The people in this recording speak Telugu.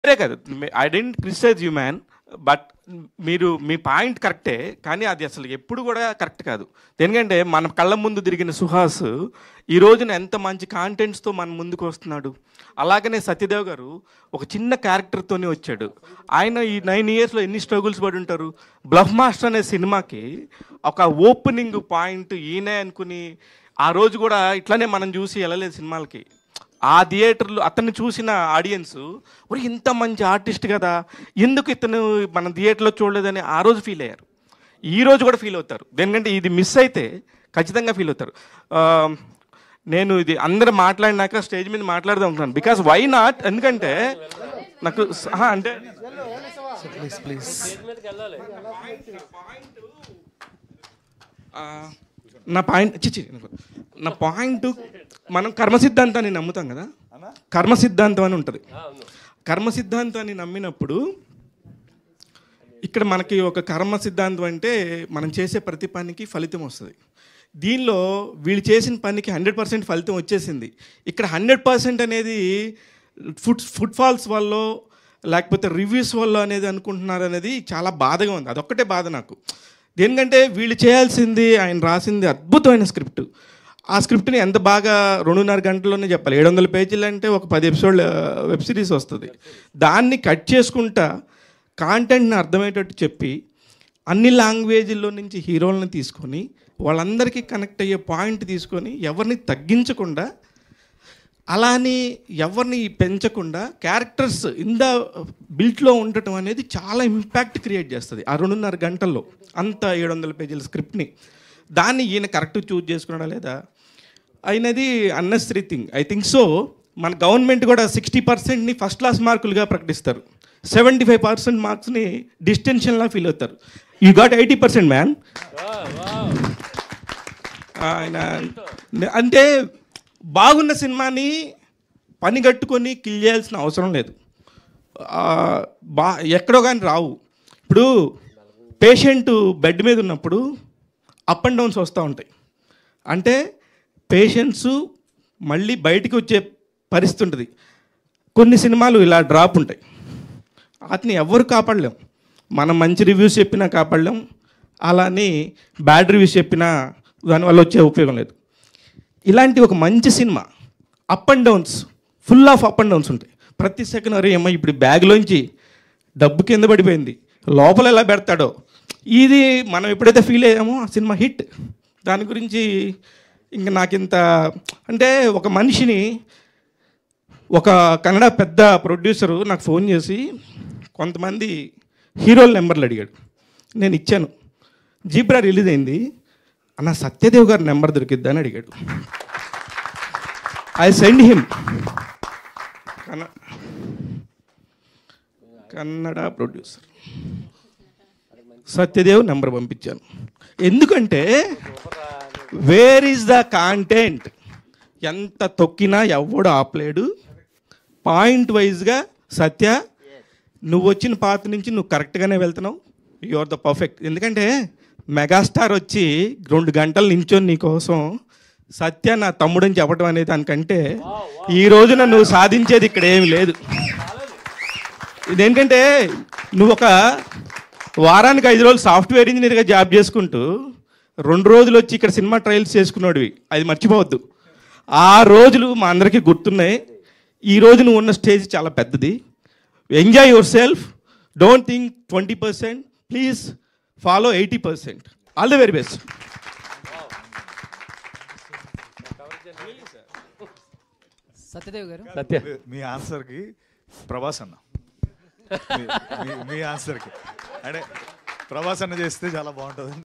వేరే కాదు, I didn't criticize you man, but మీరు మీ పాయింట్ కరెక్టే, కానీ అది అసలు ఎప్పుడు కూడా కరెక్ట్ కాదు. ఎందుకంటే మన కళ్ళ ముందు తిరిగిన సుహాస్ ఈ రోజున ఎంత మంచి కాంటెంట్స్తో మన ముందుకు వస్తున్నాడు. అలాగనే సత్యదేవ్ గారు ఒక చిన్న క్యారెక్టర్తోనే వచ్చాడు. ఆయన ఈ 9 yearsలో ఎన్ని స్ట్రగుల్స్ పడి ఉంటారు. బ్లఫ్ మాస్టర్ అనే సినిమాకి ఒక ఓపెనింగ్ పాయింట్ ఈయనే అనుకుని ఆ రోజు కూడా ఇట్లానే మనం చూసి వెళ్ళలేదు సినిమాలకి. ఆ థియేటర్లో అతన్ని చూసిన ఆడియన్స్ ఒరే ఇంత మంచి ఆర్టిస్ట్ కదా, ఎందుకు ఇతను మన థియేటర్లో చూడలేదని ఆ రోజు ఫీల్ అయ్యారు. ఈ రోజు కూడా ఫీల్ అవుతారు. దేనికంటే ఇది మిస్ అయితే ఖచ్చితంగా ఫీల్ అవుతారు. నేను ఇది అందరూ మాట్లాడినాక స్టేజ్ మీద మాట్లాడదాం అనుకున్నాను. బికాస్ వై నాట్, ఎందుకంటే నాకు అంటే నా పాయింట్ మనం కర్మ సిద్ధాంతాన్ని నమ్ముతాం కదా, కర్మ సిద్ధాంతం అని ఉంటుంది. కర్మ సిద్ధాంతాన్ని నమ్మినప్పుడు ఇక్కడ మనకి ఒక కర్మ సిద్ధాంతం అంటే మనం చేసే ప్రతి పనికి ఫలితం వస్తుంది. దీనిలో వీళ్ళు చేసిన పనికి 100% ఫలితం వచ్చేసింది. ఇక్కడ 100% అనేది ఫుట్ఫాల్స్ వల్ల లేకపోతే రివ్యూస్ వల్ల అనేది అనుకుంటున్నారు అనేది చాలా బాధగా ఉంది. అదొక్కటే బాధ నాకు. దేనికంటే వీళ్ళు చేయాల్సింది, ఆయన రాసింది అద్భుతమైన స్క్రిప్ట్. ఆ స్క్రిప్ట్ని ఎంత బాగా 2.5 గంటల్లోనే చెప్పాలి. 700 పేజీలు అంటే ఒక 10 ఎపిసోడ్ల వెబ్ సిరీస్ వస్తుంది. దాన్ని కట్ చేసుకుంటా కాంటెంట్ని అర్థమయ్యేటట్టు చెప్పి అన్ని లాంగ్వేజ్ల్లో నుంచి హీరోలను తీసుకొని వాళ్ళందరికీ కనెక్ట్ అయ్యే పాయింట్ తీసుకొని ఎవరిని తగ్గించకుండా అలానే ఎవరిని పెంచకుండా క్యారెక్టర్స్ ఇంద బిల్ట్లో ఉండటం అనేది చాలా ఇంపాక్ట్ క్రియేట్ చేస్తుంది ఆ 2.5 గంటల్లో అంత 700 పేజీల స్క్రిప్ట్ని. దాన్ని ఈయన కరెక్ట్ చూజ్ చేసుకున్నాడా లేదా అయినది unnecessary thing. I think so. మన గవర్నమెంట్ కూడా 60%ని ఫస్ట్ క్లాస్ మార్కులుగా ప్రకటిస్తారు, 75% మార్క్స్ని డిస్టెన్షన్లా ఫీల్ అవుతారు. You got 80% man. ఆయన అంటే బాగున్న సినిమాని పని కట్టుకొని కిల్ చేయాల్సిన అవసరం లేదు. ఎక్కడో కానీ రావు. ఇప్పుడు పేషెంట్ బెడ్ మీద ఉన్నప్పుడు అప్ అండ్ డౌన్స్ వస్తూ ఉంటాయి. అంటే పేషెంట్స్ మళ్ళీ బయటికి వచ్చే పరిస్థితి ఉంటుంది. కొన్ని సినిమాలు ఇలా డ్రాప్ ఉంటాయి, వాటిని ఎవరు కాపాడలేం. మనం మంచి రివ్యూస్ చెప్పినా కాపాడలేం, అలానే బ్యాడ్ రివ్యూస్ చెప్పినా దానివల్ల వచ్చే ఉపయోగం లేదు. ఇలాంటి ఒక మంచి cinema up and downs, full of up and downs ఉంటాయి. ప్రతి సెకండ్ అరే ఏమో ఇప్పుడు బ్యాగ్లోంచి డబ్బు కింద పడిపోయింది, లోపల ఎలా పెడతాడో, ఇది మనం ఎప్పుడైతే ఫీల్ అయ్యామో ఆ సినిమా హిట్. దాని గురించి ఇంకా నాకింత అంటే ఒక మనిషిని ఒక కన్నడ పెద్ద ప్రొడ్యూసరు నాకు ఫోన్ చేసి కొంతమంది హీరోల నెంబర్లు అడిగాడు. నేను ఇచ్చాను. జీబ్రా రిలీజ్ అయింది, అన్న సత్యదేవ్ గారి నెంబర్ దొరికిద్దా అని అడిగాడు. I send him. Kannada producer Satyadev number పంపించాను. ఎందుకంటే వేర్ ఈజ్ ద కాంటెంట్, ఎంత తొక్కినా ఎవడు ఆపలేడు. పాయింట్ వైజ్గా సత్య నువ్వు వచ్చిన పాత నుంచి నువ్వు కరెక్ట్గానే వెళ్తున్నావు, యు ఆర్ ద పర్ఫెక్ట్. ఎందుకంటే మెగాస్టార్ వచ్చి 2 గంటలు నించొని నీకోసం సత్య నా తమ్ముడని చెప్పడం అనేది దానికంటే ఈ రోజున నువ్వు సాధించేది ఇక్కడ ఏమి లేదు. ఇదేంటంటే నువ్వు ఒక వారానికి 5 రోజులు సాఫ్ట్వేర్ ఇంజనీర్గా జాబ్ చేసుకుంటూ 2 రోజులు వచ్చి ఇక్కడ సినిమా ట్రయల్స్ చేసుకున్నాడువి, అది మర్చిపోవద్దు. ఆ రోజులు మా అందరికీ గుర్తున్నాయి. ఈ రోజు నువ్వు ఉన్న స్టేజ్ చాలా పెద్దది. Enjoy your self, don't think 20%, please follow 80%. All the very best. Satyadev గారు, సత్య మీ ఆన్సర్కి ప్రభాస్ అన్న, మీ ఆన్సర్కి అంటే ప్రభాస్ అన్న చేస్తే చాలా బాగుంటుంది.